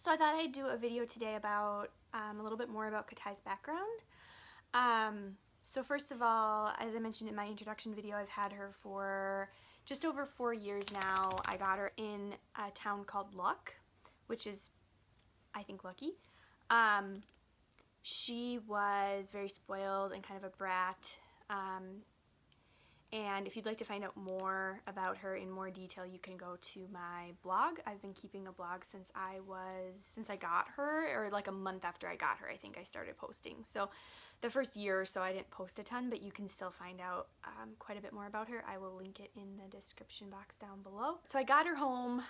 So I thought I'd do a video today about a little bit more about Katai's background. So first of all, as I mentioned in my introduction video, I've had her for just over 4 years now. I got her in a town called Luck, which is, I think, lucky. She was very spoiled and kind of a brat. And if you'd like to find out more about her in more detail, you can go to my blog. I've been keeping a blog since I got her, or like a month after I got her, I think I started posting. So the first year or so I didn't post a ton, but you can still find out quite a bit more about her. I will link it in the description box down below. So I got her home.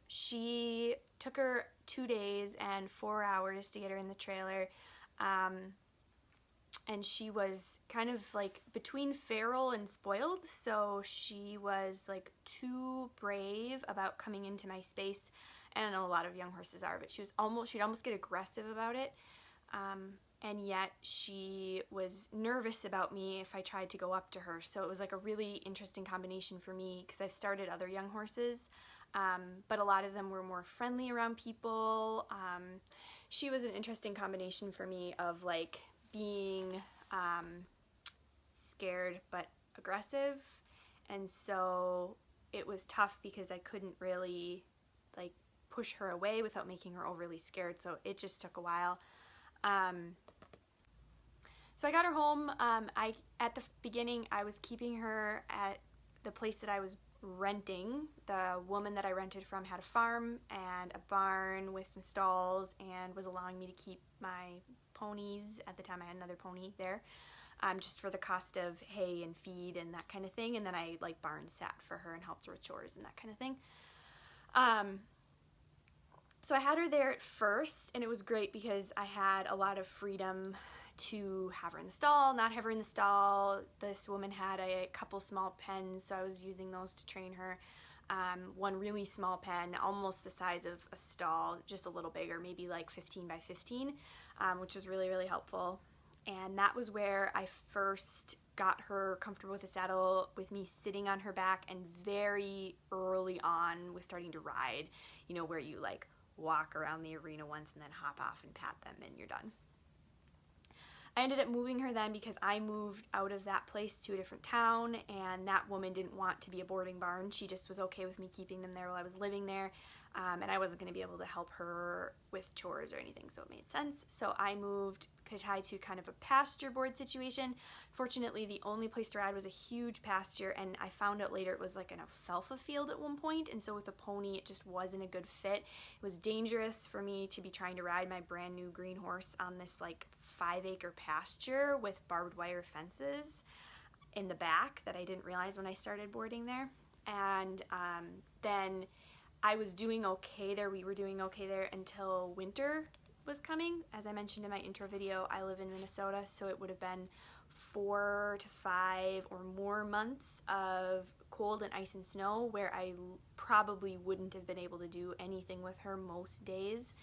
She took her 2 days and 4 hours to get her in the trailer. And she was kind of like between feral and spoiled, so she was like too brave about coming into my space, and I know a lot of young horses are, but she'd almost get aggressive about it, and yet she was nervous about me if I tried to go up to her. So it was like a really interesting combination for me, because I've started other young horses, but a lot of them were more friendly around people. She was an interesting combination for me of like being scared but aggressive, and so it was tough because I couldn't really like push her away without making her overly scared, so it just took a while. So I got her home. At the beginning I was keeping her at the place that I was renting. The woman that I rented from had a farm and a barn with some stalls and was allowing me to keep my ponies. At the time I had another pony there, just for the cost of hay and feed and that kind of thing, and then I like barn sat for her and helped her with chores and that kind of thing. So I had her there at first, and it was great because I had a lot of freedom to have her in the stall, not have her in the stall. This woman had a couple small pens, so I was using those to train her. One really small pen, almost the size of a stall, just a little bigger, maybe like 15 by 15, which was really, really helpful. And that was where I first got her comfortable with the saddle, with me sitting on her back, and very early on was starting to ride, you know, where you like walk around the arena once and then hop off and pat them and you're done. I ended up moving her then because I moved out of that place to a different town, and that woman didn't want to be a boarding barn. She just was okay with me keeping them there while I was living there, and I wasn't going to be able to help her with chores or anything, so it made sense. So I moved Katai to kind of a pasture board situation. Fortunately, the only place to ride was a huge pasture, and I found out later it was like an alfalfa field at one point, and so with a pony it just wasn't a good fit. It was dangerous for me to be trying to ride my brand new green horse on this like 5-acre pasture with barbed wire fences in the back that I didn't realize when I started boarding there. And then I was doing okay there. We were doing okay there until winter was coming. As I mentioned in my intro video, I live in Minnesota, so it would have been 4 to 5 or more months of cold and ice and snow where I probably wouldn't have been able to do anything with her most days.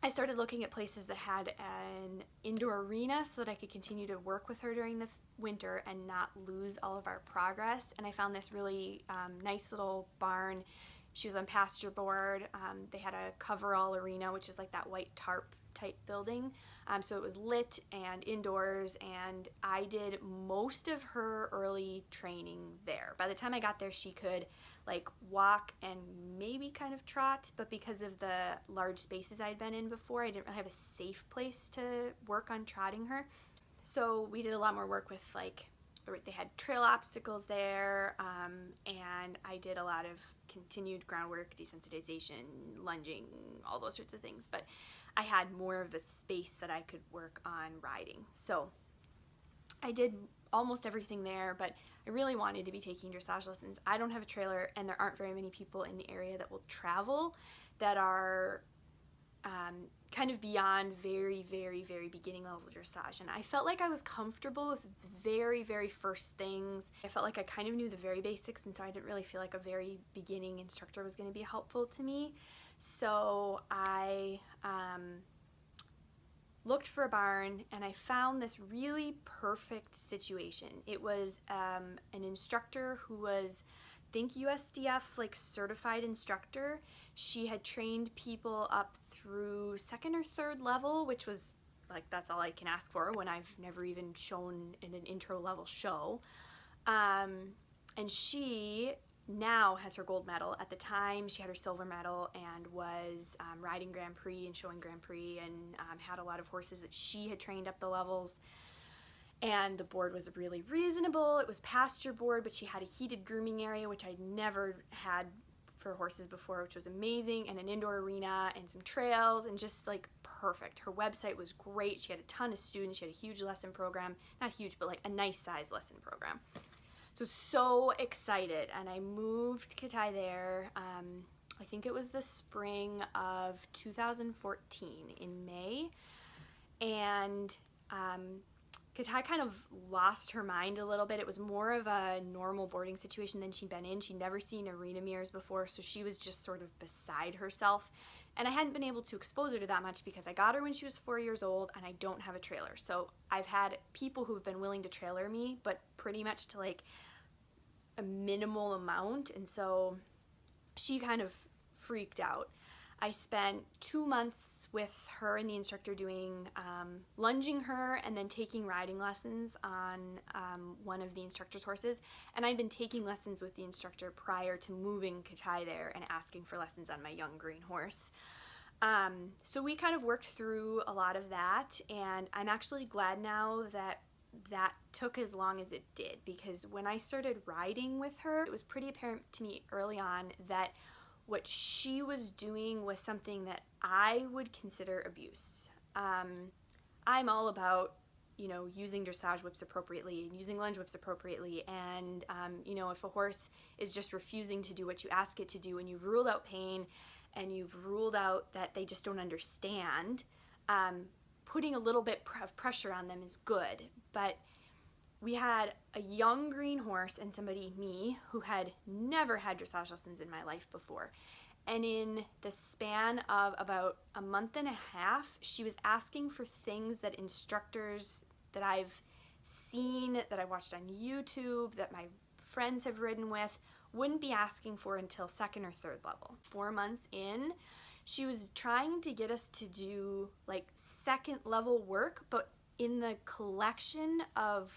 I started looking at places that had an indoor arena so that I could continue to work with her during the winter and not lose all of our progress. And I found this really nice little barn. She was on pasture board. They had a coverall arena, which is like that white tarp type building. So it was lit and indoors, and I did most of her early training there. By the time I got there, she could like walk and maybe kind of trot, but because of the large spaces I'd been in before, I didn't really have a safe place to work on trotting her. So we did a lot more work with like, they had trail obstacles there, and I did a lot of continued groundwork, desensitization, lunging, all those sorts of things, but I had more of the space that I could work on riding. So I did almost everything there, but I really wanted to be taking dressage lessons. I don't have a trailer, and there aren't very many people in the area that will travel that are kind of beyond very, very, very beginning level dressage. And I felt like I was comfortable with the very, very first things. I felt like I kind of knew the very basics, and so I didn't really feel like a very beginning instructor was going to be helpful to me. So I looked for a barn, and I found this really perfect situation. It was an instructor who was, I think, USDF like certified instructor. She had trained people up through second or third level, which was like, that's all I can ask for when I've never even shown in an intro level show. And she now has her gold medal. At the time, she had her silver medal and was riding Grand Prix and showing Grand Prix, and had a lot of horses that she had trained up the levels. And the board was really reasonable. It was pasture board, but she had a heated grooming area, which I'd never had for horses before, which was amazing, and an indoor arena and some trails, and just like perfect. Her website was great. She had a ton of students. She had a huge lesson program. Not huge, but like a nice size lesson program. So excited, and I moved Katai there. I think it was the spring of 2014 in May, and Katai kind of lost her mind a little bit. It was more of a normal boarding situation than she'd been in. She'd never seen arena mirrors before, so she was just sort of beside herself. And I hadn't been able to expose her to that much because I got her when she was 4 years old, and I don't have a trailer. So I've had people who've been willing to trailer me, but pretty much to like a minimal amount, and so she kind of freaked out. I spent 2 months with her and the instructor doing lunging her and then taking riding lessons on one of the instructor's horses. And I'd been taking lessons with the instructor prior to moving Katai there and asking for lessons on my young green horse. So we kind of worked through a lot of that, and I'm actually glad now that that took as long as it did, because when I started riding with her, it was pretty apparent to me early on that what she was doing was something that I would consider abuse. I'm all about, using dressage whips appropriately and using lunge whips appropriately. And, if a horse is just refusing to do what you ask it to do, and you've ruled out pain and you've ruled out that they just don't understand, putting a little bit of pressure on them is good. But we had a young green horse and somebody, me, who had never had dressage lessons in my life before. And in the span of about a month and a half, she was asking for things that instructors that I've seen, that I watched on YouTube, that my friends have ridden with, wouldn't be asking for until second or third level. 4 months in, she was trying to get us to do like second level work, but in the collection of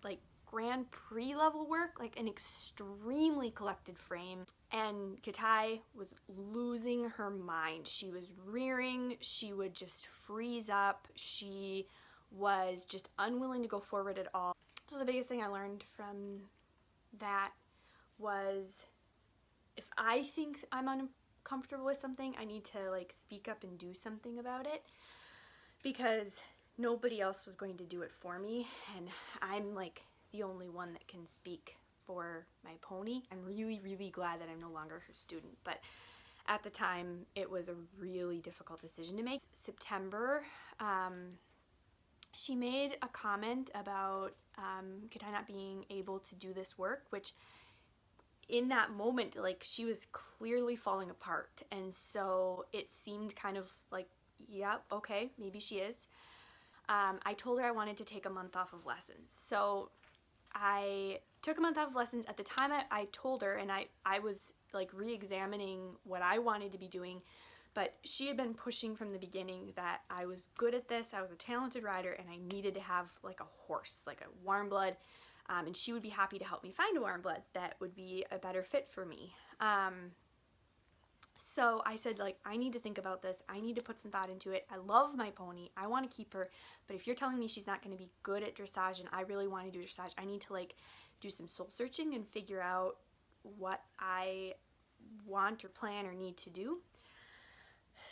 like Grand Prix level work, like an extremely collected frame. And Katai was losing her mind. She was rearing, she would just freeze up, she was just unwilling to go forward at all. So the biggest thing I learned from that was, if I think I'm uncomfortable with something, I need to like speak up and do something about it, because nobody else was going to do it for me, and I'm like the only one that can speak for my pony. I'm really, really glad that I'm no longer her student, but at the time it was a really difficult decision to make. September, she made a comment about Katai not being able to do this work, which in that moment, like, she was clearly falling apart, and so it seemed kind of like, yep, okay, maybe she is. I told her I wanted to take a month off of lessons. So I took a month off of lessons. At the time I told her, and I was like re-examining what I wanted to be doing, but she had been pushing from the beginning that I was good at this, I was a talented rider, and I needed to have like a horse, like a warm blood, and she would be happy to help me find a warm blood that would be a better fit for me. So I said, like, I need to think about this. I need to put some thought into it. I love my pony. I want to keep her. But if you're telling me she's not going to be good at dressage and I really want to do dressage, I need to, like, do some soul searching and figure out what I want or plan or need to do.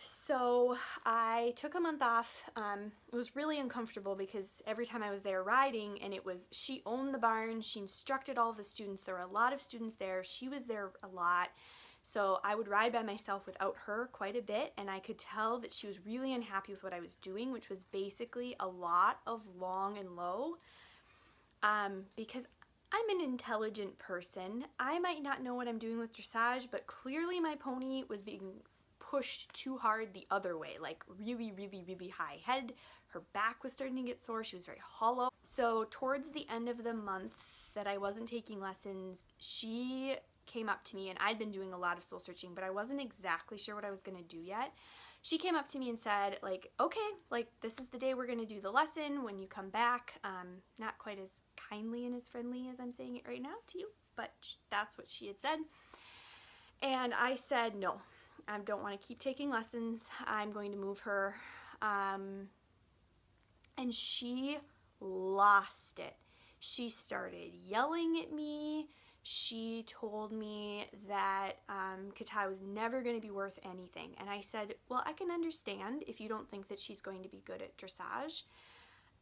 So I took a month off. It was really uncomfortable because every time I was there riding, and she owned the barn. She instructed all of the students. There were a lot of students there. She was there a lot. So I would ride by myself without her quite a bit, and I could tell that she was really unhappy with what I was doing, which was basically a lot of long and low, because I'm an intelligent person. I might not know what I'm doing with dressage, but clearly my pony was being pushed too hard the other way, like really, really, really high head. Her back was starting to get sore. She was very hollow. So towards the end of the month that I wasn't taking lessons, she came up to me, and I'd been doing a lot of soul searching, but I wasn't exactly sure what I was going to do yet. she came up to me and said, like, okay, like, this is the day we're going to do the lesson when you come back. Not quite as kindly and as friendly as I'm saying it right now to you, but that's what she had said. And I said, no, I don't want to keep taking lessons. I'm going to move her. And she lost it. She started yelling at me. She told me that Katai was never going to be worth anything. And I said, well, I can understand if you don't think that she's going to be good at dressage.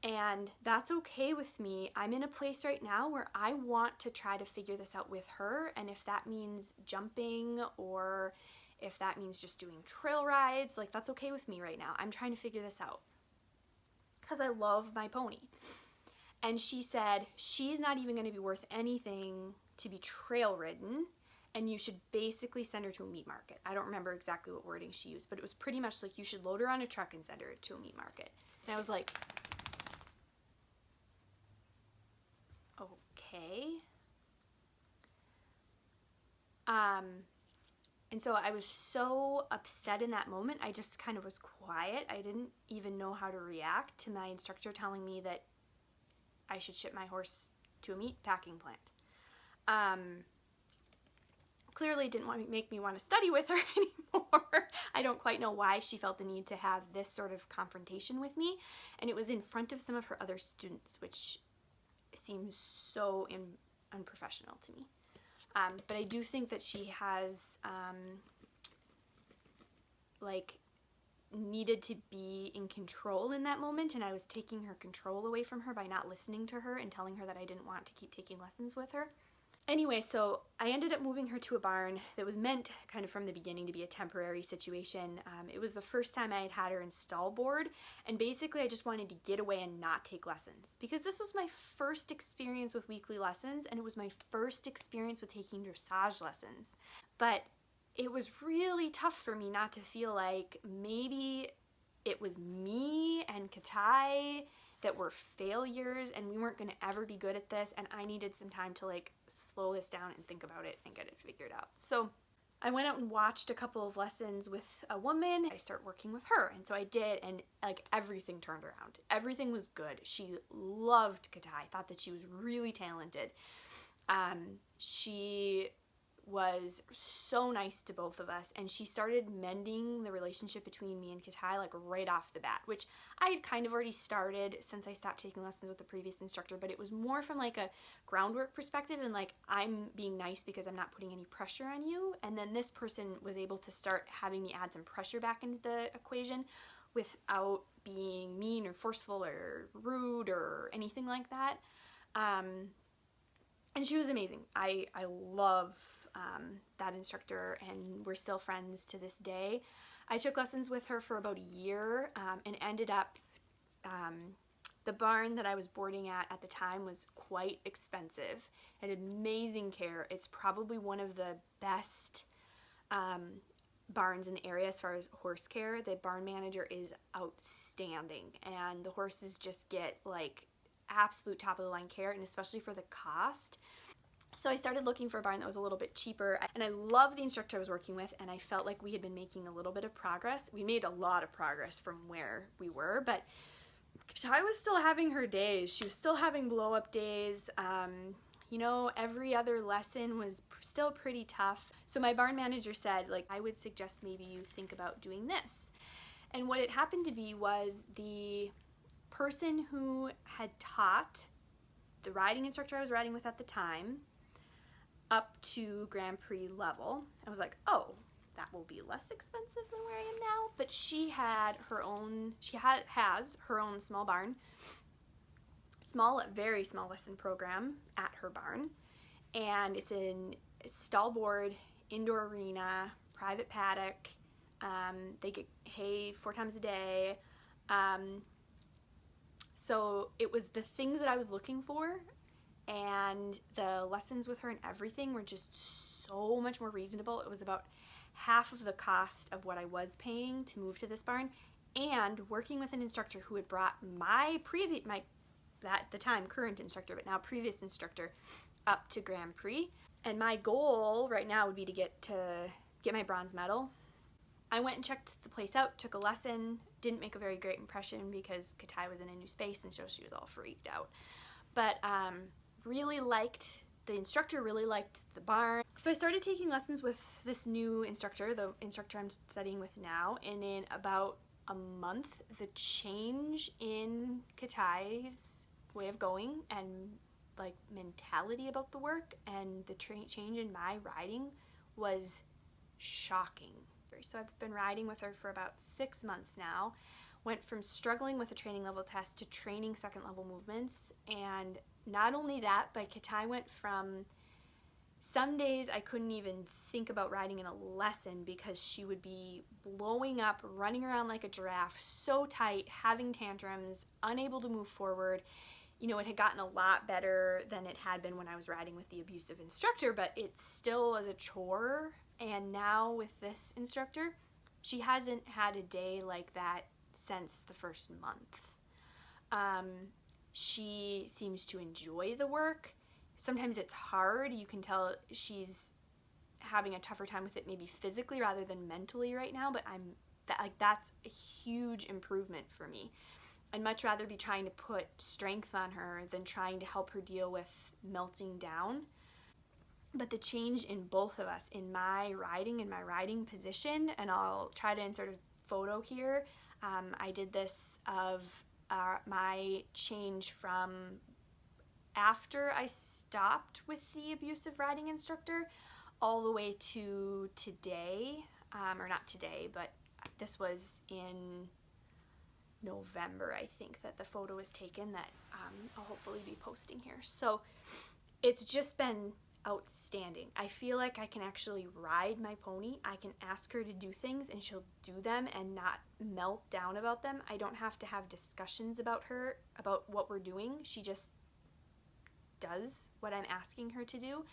And that's okay with me. I'm in a place right now where I want to try to figure this out with her. And if that means jumping or if that means just doing trail rides, like, that's okay with me right now. I'm trying to figure this out because I love my pony. And she said, she's not even going to be worth anything to be trail ridden, and you should basically send her to a meat market. I don't remember exactly what wording she used, but it was pretty much like you should load her on a truck and send her to a meat market. And I was like, okay. And so I was so upset in that moment, I just kind of was quiet. I didn't even know how to react to my instructor telling me that I should ship my horse to a meat packing plant. Clearly didn't want to make me want to study with her anymore. I don't quite know why she felt the need to have this sort of confrontation with me. And it was in front of some of her other students, which seems so unprofessional to me. But I do think that she has, needed to be in control in that moment, and I was taking her control away from her by not listening to her and telling her that I didn't want to keep taking lessons with her. Anyway, so I ended up moving her to a barn that was meant kind of from the beginning to be a temporary situation. It was the first time I had had her in stall board, and basically I just wanted to get away and not take lessons because this was my first experience with weekly lessons, and it was my first experience with taking dressage lessons. But it was really tough for me not to feel like maybe it was me and Katai that were failures and we weren't going to ever be good at this, and I needed some time to like slow this down and think about it and get it figured out. So I went out and watched a couple of lessons with a woman. I started working with her, and so I did, and like everything turned around. Everything was good. She loved Katai, thought that she was really talented. She was so nice to both of us, and she started mending the relationship between me and Katai like right off the bat, which I had kind of already started since I stopped taking lessons with the previous instructor, but it was more from like a groundwork perspective and like I'm being nice because I'm not putting any pressure on you, and then this person was able to start having me add some pressure back into the equation without being mean or forceful or rude or anything like that. And she was amazing. I love that instructor, and we're still friends to this day. I took lessons with her for about a year and ended up, the barn that I was boarding at the time was quite expensive. It had amazing care. It's probably one of the best barns in the area as far as horse care. The barn manager is outstanding, and the horses just get like absolute top of the line care, and especially for the cost. So I started looking for a barn that was a little bit cheaper, and I love the instructor I was working with, and I felt like we had been making a little bit of progress. We made a lot of progress from where we were, but I was still having her days. She was still having blow-up days. You know, every other lesson was still pretty tough. So my barn manager said, like, I would suggest maybe you think about doing this. And what it happened to be was the person who had taught the riding instructor I was riding with at the time up to Grand Prix level. I was like, oh, that will be less expensive than where I am now. But she had her own, has her own small barn, very small lesson program at her barn. And it's in stall board, indoor arena, private paddock. They get hay 4 times a day. So it was the things that I was looking for, and the lessons with her and everything were just so much more reasonable. It was about half of the cost of what I was paying to move to this barn, and working with an instructor who had brought my at the time current instructor, but now previous instructor, up to Grand Prix. And my goal right now would be to get my bronze medal. I went and checked the place out, took a lesson, didn't make a very great impression because Katai was in a new space and so she was all freaked out. But really liked, the instructor really liked the barn. So I started taking lessons with this new instructor, the instructor I'm studying with now, and in about a month, the change in Katai's way of going and like mentality about the work and the change in my riding was shocking. So I've been riding with her for about 6 months now. Went from struggling with a training level test to training second level movements, and not only that, but Katai went from some days I couldn't even think about riding in a lesson because she would be blowing up, running around like a giraffe, so tight, having tantrums, unable to move forward. You know, it had gotten a lot better than it had been when I was riding with the abusive instructor, but it still was a chore. And now with this instructor, she hasn't had a day like that since the first month. She seems to enjoy the work. Sometimes it's hard. You can tell she's having a tougher time with it, maybe physically rather than mentally right now, but that's a huge improvement for me. I'd much rather be trying to put strength on her than trying to help her deal with melting down. But the change in both of us, in my riding position, and I'll try to insert a photo here. I did this of my change from after I stopped with the abusive riding instructor all the way to today, or not today, but this was in November, I think, that the photo was taken that I'll hopefully be posting here. So it's just been outstanding. I feel like I can actually ride my pony. I can ask her to do things and she'll do them and not melt down about them. I don't have to have discussions about her, about what we're doing. She just does what I'm asking her to do.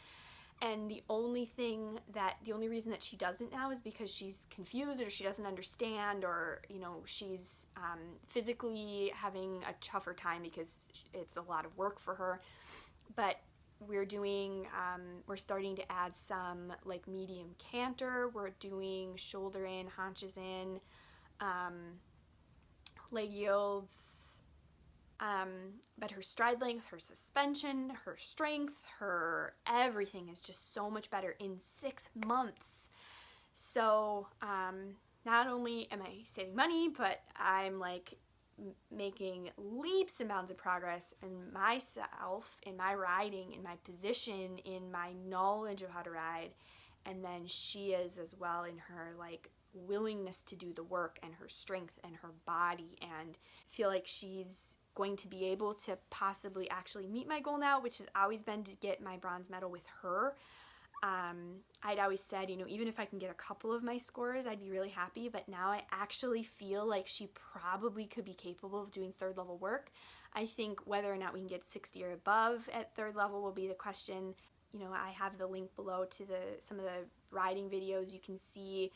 And the only reason that she doesn't now is because she's confused or she doesn't understand, or, you know, she's physically having a tougher time because it's a lot of work for her. But we're starting to add some like medium canter. We're doing shoulder in, haunches in, leg yields. But her stride length, her suspension, her strength, her everything is just so much better in 6 months. So not only am I saving money, but I'm like making leaps and bounds of progress in myself, in my riding, in my position, in my knowledge of how to ride. And then she is as well in her like willingness to do the work and her strength and her body, and feel like she's going to be able to possibly actually meet my goal now, which has always been to get my bronze medal with her. I'd always said, you know, even if I can get a couple of my scores, I'd be really happy. But now I actually feel like she probably could be capable of doing third level work. I think whether or not we can get 60 or above at third level will be the question. You know, I have the link below to some of the riding videos. You can see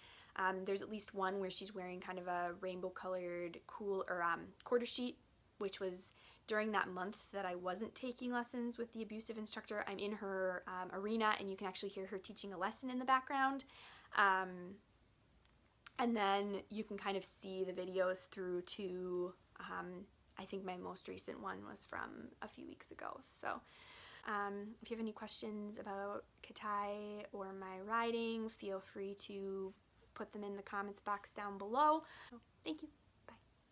there's at least one where she's wearing kind of a rainbow colored quarter sheet, which was during that month that I wasn't taking lessons with the abusive instructor. I'm in her arena and you can actually hear her teaching a lesson in the background. And then you can kind of see the videos through to, I think my most recent one was from a few weeks ago. So if you have any questions about Katai or my riding, feel free to put them in the comments box down below. So, thank you.